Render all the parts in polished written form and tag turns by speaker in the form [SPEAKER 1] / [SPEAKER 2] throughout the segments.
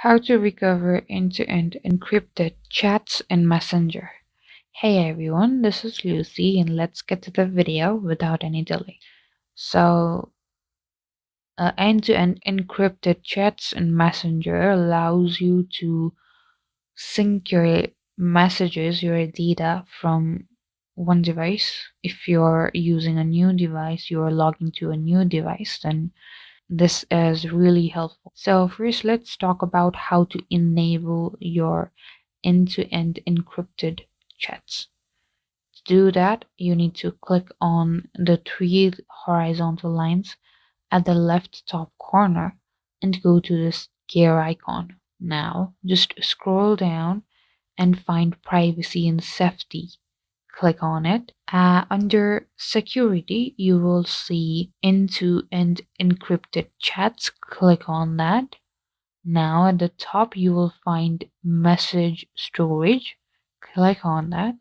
[SPEAKER 1] How to recover end-to-end encrypted chats in Messenger. Hey everyone, this is Lucy and let's get to the video without any delay. So, end-to-end encrypted chats in Messenger allows you to sync your messages, your data from one device. If you're using a new device, you're logging to a new device, then this is really helpful. So first, let's talk about how to enable your end-to-end encrypted chats. To do that, you need to click on the three horizontal lines at the left top corner and go to this gear icon. Now, just scroll down and find privacy and safety. Click on it. Under security, you will see end-to-end encrypted chats. Click on that. Now at the top, you will find message storage. Click on that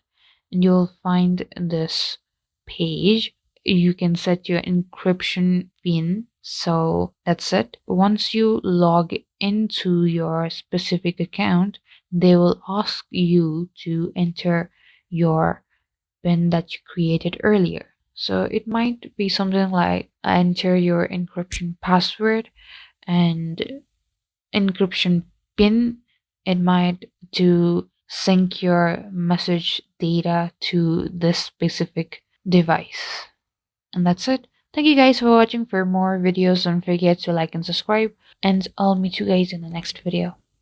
[SPEAKER 1] and you'll find this page. You can set your encryption pin. So that's it. Once you log into your specific account, they will ask you to enter your pin that you created earlier. So it might be something like enter your encryption password and encryption pin. It might to sync your message data to this specific device. And that's it. Thank you guys for watching. For more videos, don't forget to like and subscribe. And I'll meet you guys in the next video.